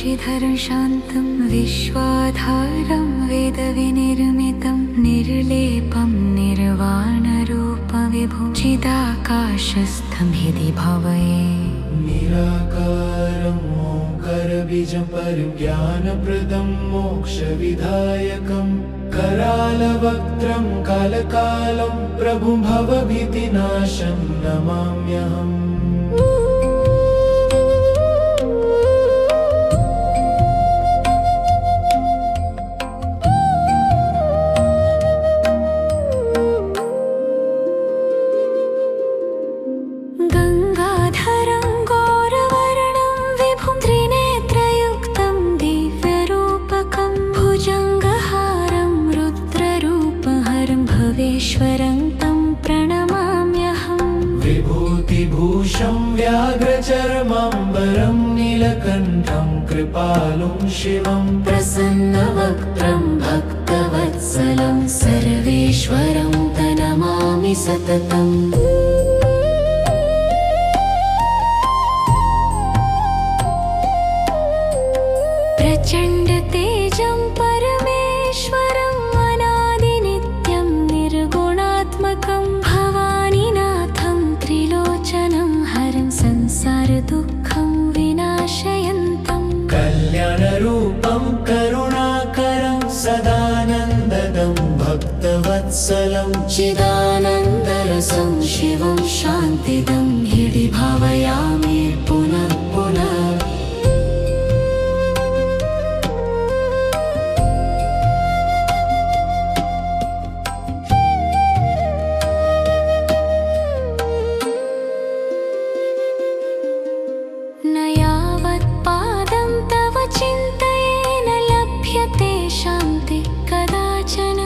शशिधरं शान्तं विश्वाधारं वेदविनिर्मितं निर्लेपं निर्वाणरूपविभुं चिदाकाशस्थं हृदि भावये। निराकारं ओङ्कारबीजं परिज्ञानप्रदं मोक्षविधायकं करालवक्त्रं कालकालं प्रभुं भवभीतिनाशं नमाम्यहम्। गङ्गाधरं गौरवर्णं विभुं त्रिनेत्रयुक्तं दिव्यरूपकं भुजङ्गहारं रुद्ररूपहरं भवेश्वरं तं प्रणमाम्यहम्। विभूतिभूषं व्याघ्रचर्माम्बरं नीलकण्ठं कृपालुं शिवं प्रसन्नवक्त्रं भक्तवत्सलं सर्वेश्वरं तनमामि सततम्। प्रचण्डतेजं परमेश्वरं अनादिनित्यं निर्गुणात्मकं भवानीनाथं त्रिलोचनं हरं संसारदुःखं विनाशयन्तं कल्याणरूपं करुणाकरं सदानन्ददं भक्तवत्सलं चिदानन्दरसं शिवं शान्तिदं हृदि भावयामि पुनः पुनः। न यावत्पादं तव चिन्तयेन लभ्यते शान्ति कदाचन।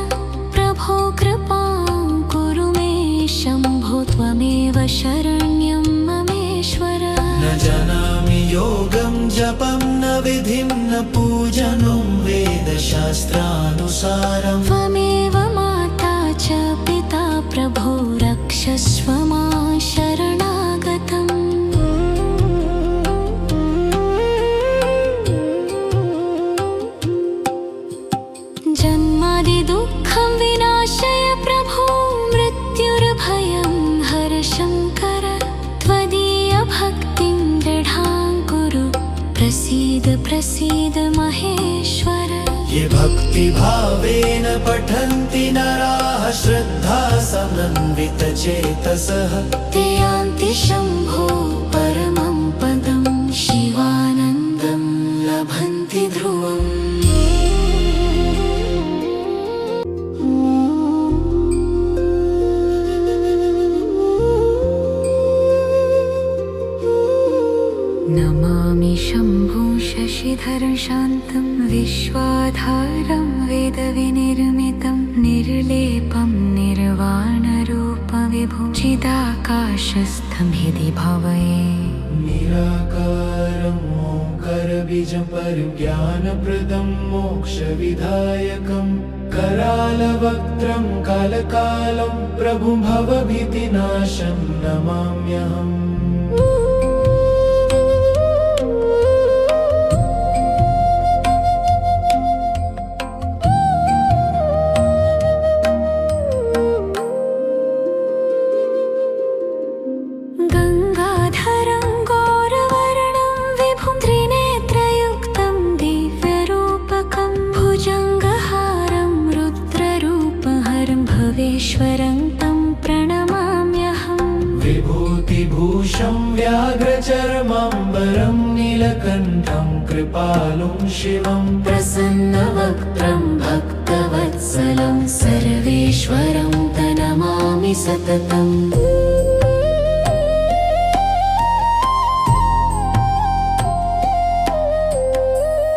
प्रभो कृपां कुरु मे शम्भो त्वमेव शरण्यं ममेश्वर। न जानामि योगं जपं न विधिं न पूजनं वेदशास्त्रानुसारं त्वमेव माता च पिता प्रभो रक्षस्व मां शरणागतम्। जन्मादिदुःखं विनाशय प्रभो मृत्युर्भयं हर शङ्कर। त्वदीयभक्तिं दृढां कुरु प्रसीद प्रसीद महेश्वर। ये भक्तिभावेन पठन्ति नराः श्रद्धा समन्वितचेतसः ते यान्ति शम्भो परमं पदं शिवानन्दं लभन्ति ध्रुवम्। नमामि शम्भुं शशिधरं शान्तं विश्वाधारं वेदविनिर्मितं निर्लेपं निर्वाणरूपविभुं चिदाकाशस्थं हृदि भावये। निराकारं ओङ्कारबीजं परिज्ञानप्रदं मोक्षविधायकं करालवक्त्रं कालकालं प्रभुं भवभीतिनाशं नमाम्यहम्। गङ्गाधरं गौरवर्णं विभुं त्रिनेत्रयुक्तं दिव्यरूपकं भुजङ्गहारं रुद्ररूपहरं भवेश्वरं तं प्रणमाम्यहम्। विभूतिभूषं व्याघ्रचर्माम्बरं नीलकण्ठं कृपालुं शिवं प्रसन्नवक्त्रं भक्तवत्सलं सर्वेश्वरं तनमामि सततम्।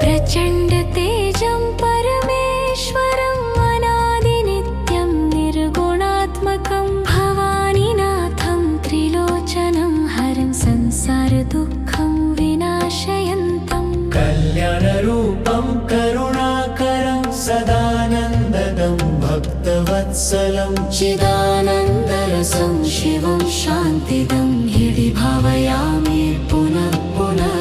प्रचण्डतेजं परमेश्वरं अनादिनित्यं निर्गुणात्मकं भवानीनाथं त्रिलोचनं हरं संसारदुःखं विनाशयन्तं कल्याणरूपं करुणाकरं सदानन्ददं भक्तवत्सलं चिदानन्दरसं शिवं शान्तिदं हृदि भावयामि पुनः पुनः।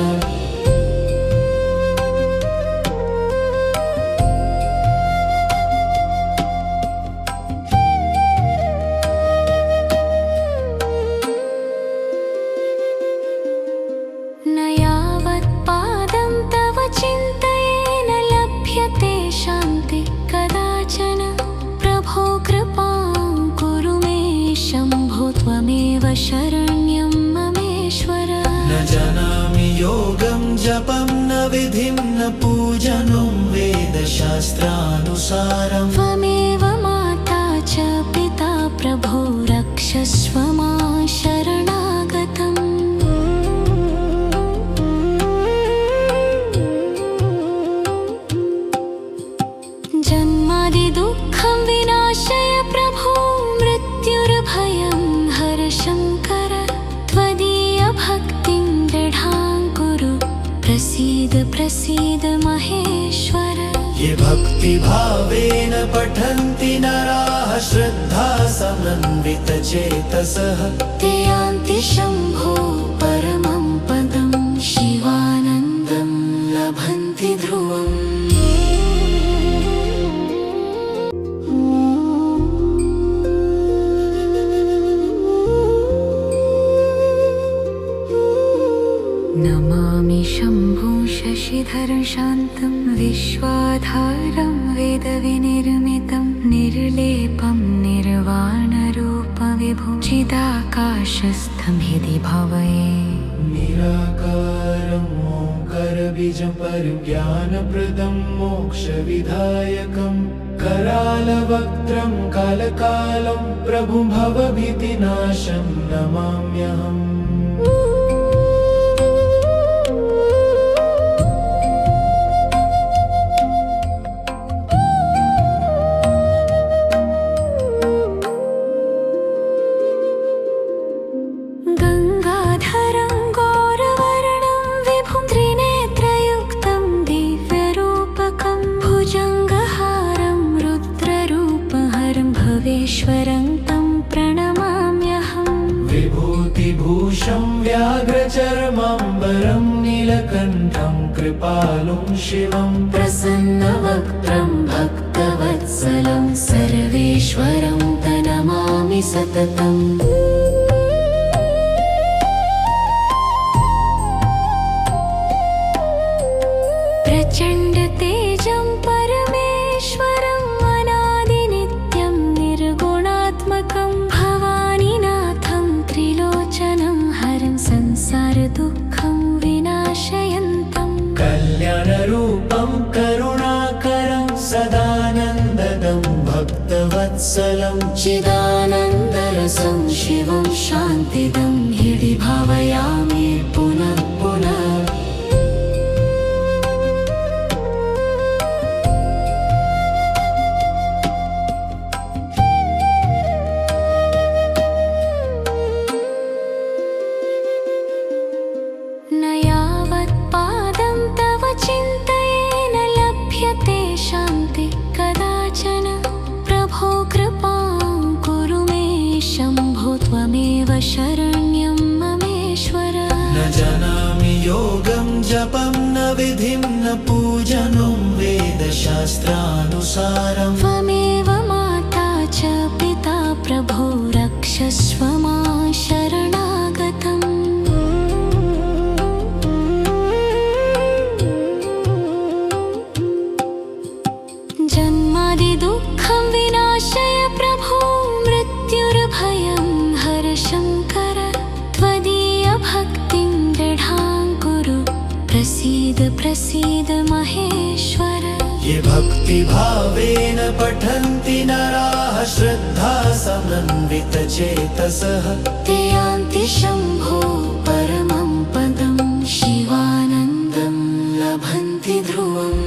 त्वमेव शरण्यं ममेश्वर न जानामि योगं जपं न विधिं न पूजनं वेदशास्त्रानुसारम् त्वमेव माता च पिता प्रभो रक्षस्व मां शरणागतम् जन्मादिदुःखं विनाशय प्रभो मृत्युर्भयं हर शङ्कर त्वदीयभक्तिं दृढां कुरु प्रसीद प्रसीद महेश्वर ये भक्तिभावेन पठन्ति नराः श्रद्धा समन्वितचेतसः ते यान्ति शम्भो परमं पदं शिवानन्दं लभन्ति ध्रुवम् नमामि शम्भुं शशिधरं शान्तं विश्वाधारं वेदविनिर्मितं निर्लेपं निर्वाणरूपविभुं चिदाकाशस्थं हृदि भावये निराकारम् ओङ्कारबीजं परिज्ञानप्रदं मोक्षविधायकं करालवक्त्रं कालकालं प्रभुं भवभीतिनाशं नमाम्यहम् गङ्गाधरं गौरवर्णं विभुं त्रिनेत्रयुक्तं दिव्यरूपकं भुजङ्गहारं रुद्ररूपहरं भवेश्वरं तं प्रणमाम्यहम् विभूतिभूषं व्याघ्रचर्माम्बरं नीलकण्ठं कृपालुं शिवं प्रसन्नवक्त्रं भक्तवत्सलं सर्वेश्वरं तनमामि सततम् प्रचण्डतेजं परमेश्वरं अनादिनित्यं निर्गुणात्मकं भवानीनाथं त्रिलोचनं हरं संसारदुःखं विनाशयन्तं कल्याणरूपं करुणाकरं सदानन्ददं भक्तवत्सलं चिदानन्दरसं शिवं शान्तिदं हृदि भावयामि पुनः पुनः न यावत्पादं तव चिन्तयेन लभ्यते शान्ति कदाचन प्रभो कृपां कुरु मे शम्भो त्वमेव शरण्यं ममेश्वर न जानामि योगं जपं न विधिं न पूजनं वेदशास्त्रानुसारम् त्वमेव माता च पिता प्रभो रक्षस्व मां शरणागतम् जन्मादिदुःखं विनाशय प्रभो मृत्युर्भयं हर शङ्कर त्वदीयभक्तिं दृढां कुरु प्रसीद प्रसीद महेश्वर ये भक्तिभावेन पठन्ति नराः श्रद्धा समन्वितचेतसः ते यान्ति शम्भो परमं पदं शिवानन्दं लभन्ति ध्रुवम्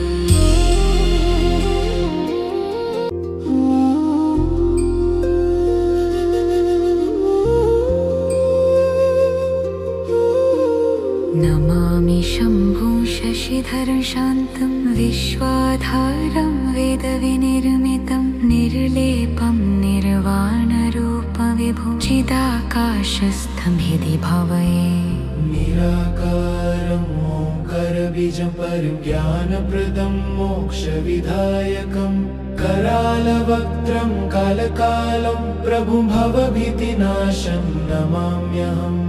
नमामि शम्भुं शशिधरं शान्तं विश्वाधारं वेदविनिर्मितं निर्लेपं निर्वाणरूपविभुं चिदाकाशस्थं हृदि भावये निराकारम् ओङ्कारबीजं परिज्ञानप्रदं मोक्षविधायकं करालवक्त्रं कालकालं प्रभुं भवभीतिनाशं नमाम्यहम्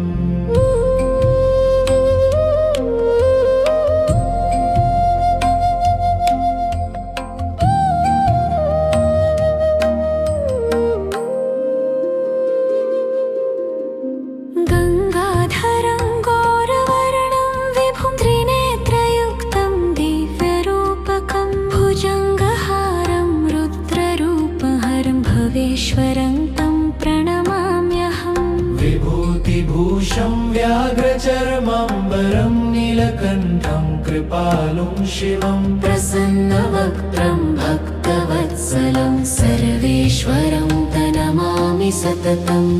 भवेश्वरं तं प्रणमाम्यहम् विभूतिभूषं व्याघ्रचर्माम्बरं नीलकण्ठं कृपालुं शिवं प्रसन्नवक्त्रं भक्तवत्सलं सर्वेश्वरं तनमामि सततम्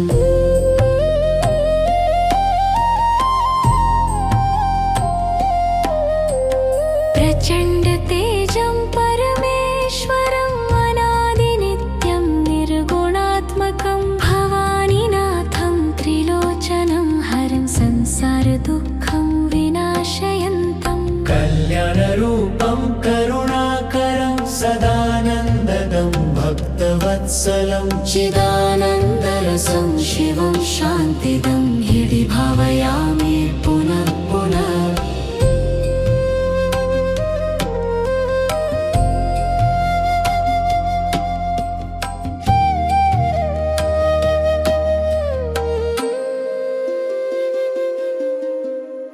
प्रचण्डतेजं परमेश्वरम् अनादिनित्यं निर्गुणात्मकं भवानीनाथं त्रिलोचनं हरं संसारदुःखं विनाशयन्तं कल्याणरूपं करुणाकरं सदानन्ददं भक्तवत्सलं चिदानन्दरसं शिवं शान्तिदं हृदि भावयामि पुनः पुनः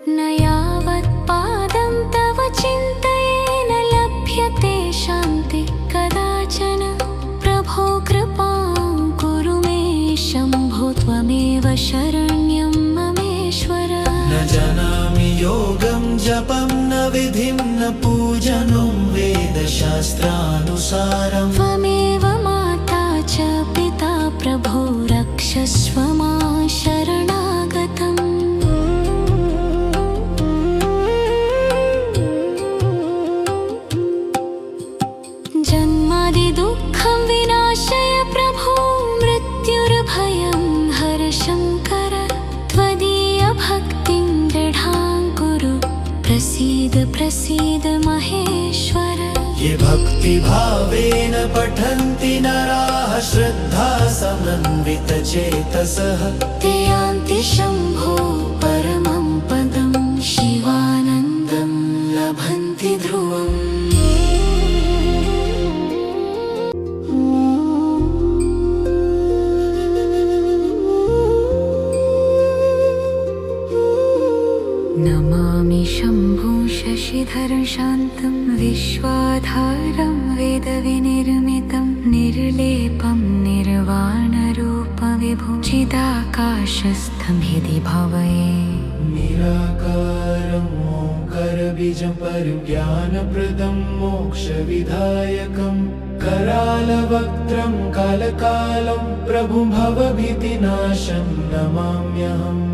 न यावत्पादं तव चिन्तयेन लभ्यते शान्ति कदाचन प्रभो कृपां कुरु मे शम्भो त्वमेव शरण्यं ममेश्वर न जानामि योगं जपं न विधिं न पूजनं वेदशास्त्रानुसारं त्वमेव माता च पिता प्रभो रक्षस्व मां शरणागतम् जन्मादिदुःखं विनाशय प्रभो मृत्युर्भयं हर शङ्कर त्वदीयभक्तिं दृढां कुरु प्रसीद प्रसीद महेश्वर ये भक्तिभावेन पठन्ति नराः श्रद्धा समन्वितचेतसः ते यान्ति शम्भो परमं पदं शिवानन्दं लभन्ति ध्रुवम् नमामि शम्भुं शशिधरं शान्तं विश्वाधारं वेदविनिर्मितं निर्लेपं निर्वाणरूपविभुं चिदाकाशस्थं हृदि भावये निराकारं ओङ्कारबीजं परिज्ञानप्रदं मोक्षविधायकं करालवक्त्रं कालकालं प्रभुं भवभीतिनाशं नमाम्यहम्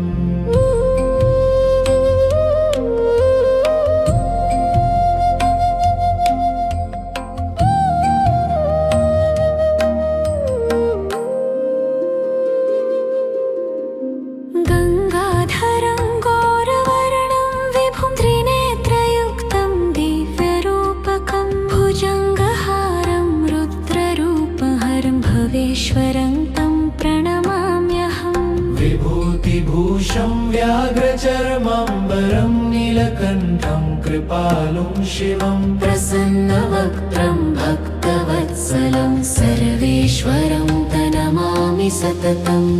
गङ्गाधरं गौरवर्णं विभुं त्रिनेत्रयुक्तं दिव्यरूपकं भुजङ्गहारं रुद्ररूपहरं भवेश्वरं तं प्रणमाम्यहम् विभूतिभूषं व्याघ्रचर्माम्बरं नीलकण्ठं कृपालुं शिवं प्रसन्नवक्त्रं भक्तवत्सलं सर्वेश्वरं तनमामि सततम्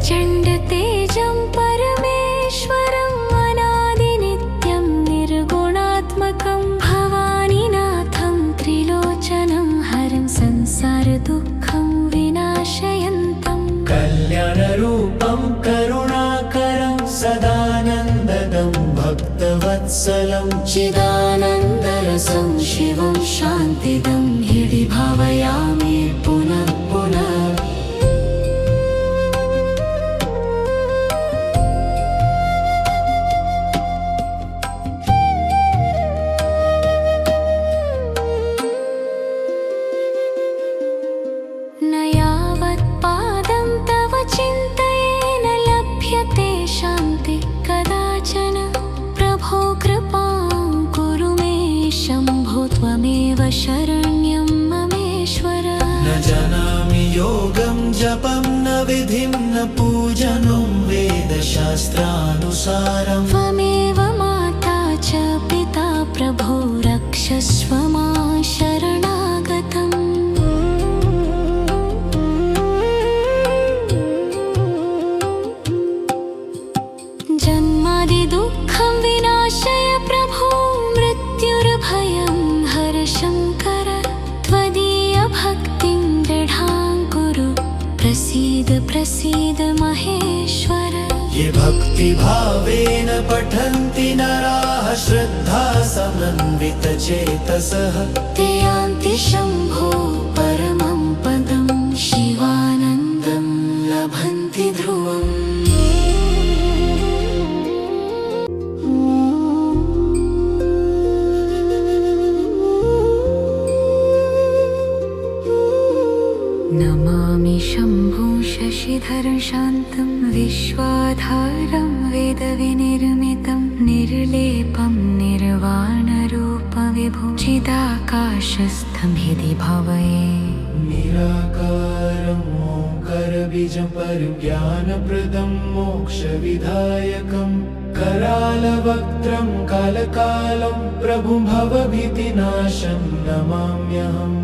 प्रचण्डतेजं परमेश्वरम् अनादिनित्यं निर्गुणात्मकं भवानीनाथं त्रिलोचनं हरं संसारदुःखं विनाशयन्तं कल्याणरूपं करुणाकरं सदानन्ददं भक्तवत्सलं चिदानन्दरसं शिवं शान्तिदं हृदि भावयामि पुनः पुनः न यावत्पादं तव चिन्तयेन लभ्यते शान्ति कदाचन प्रभो कृपां कुरु मे शम्भो त्वमेव शरण्यं ममेश्वर न जानामि योगं जपं न विधिं न पूजनं वेदशास्त्रानुसारं त्वमेव माता च पिता प्रभो रक्षस्व मां शरणागतम् जन्मादिदुःखं विनाशय प्रभो भक्तिभावेन पठन्ति नराः श्रद्धा समन्वितचेतसः ते यान्ति शम्भो परमं पदं शिवानन्दं लभन्ति ध्रुवम् नमामि शम्भुं शशिधरं शान्तं विश्वाधारं वेदविनिर्मितं निर्लेपं निर्वाणरूपविभुं चिदाकाशस्थं हृदि भावये निराकारं ओङ्कारबीजं परिज्ञानप्रदं मोक्षविधायकं करालवक्त्रं कालकालं प्रभुं भवभीतिनाशं नमाम्यहम्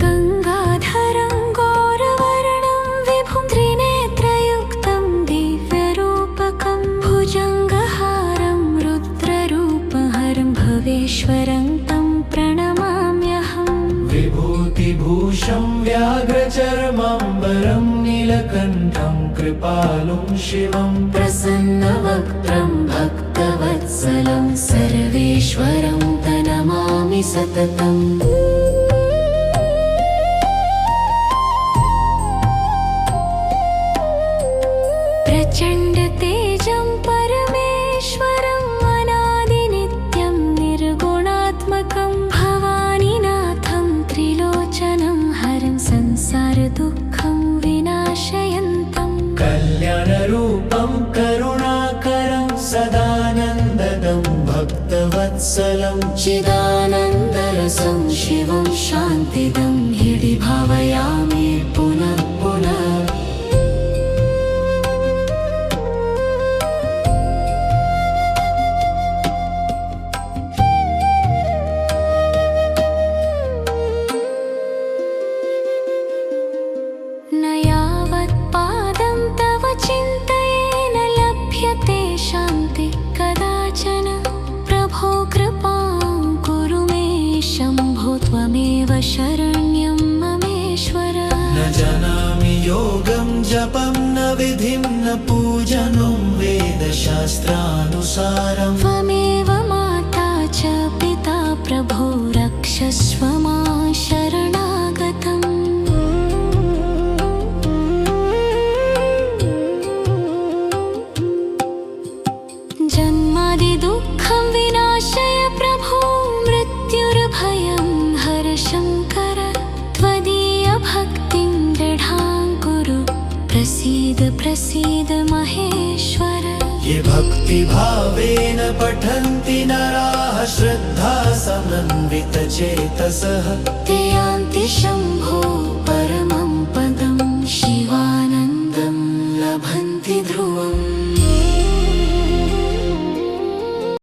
गङ्गाधरं गौरवर्णं विभुं त्रिनेत्रयुक्तं दिव्यरूपकं भुजङ्गहारं रुद्ररूपहरं भवेश्वरं तं प्रणमाम्यहम् विभूतिभूषं व्याघ्रचर्माम्बरं नीलकण्ठं कृपालुं शिवं प्रसन्नवक्त्रं भक्तवत्सलं सर्वेश्वरं तनमामि सततम् प्रचण्डतेजं परमेश्वरम् अनादिनित्यं निर्गुणात्मकं भवानीनाथं त्रिलोचनं हरं संसारदुःखं विनाशयन्तं कल्याणरूपं करुणाकरं सदानन्ददं भक्तवत्सलं चिदानन्दरसं शिवं शान्तिदं हृदि भावयामि पुनः पुनः न यावत्पादं तव चिन्तयेन लभ्यते शान्ति कदाचन प्रभो कृपां कुरु मे शम्भो त्वमेव शरण्यं ममेश्वर न जानामि योगं जपं न विधिं न पूजनं वेदशास्त्रानुसारं त्वमेव माता च पिता प्रभो रक्षस्व मां शरणागतम् जन्मादिदुःखं विनाशय प्रभो मृत्युर्भयं हर शङ्कर त्वदीयभक्तिं दृढां कुरु प्रसीद प्रसीद महेश्वर ये भक्तिभावेन पठन्ति नराः श्रद्धा समन्वितचेतसः ते यान्ति शम्भो परमं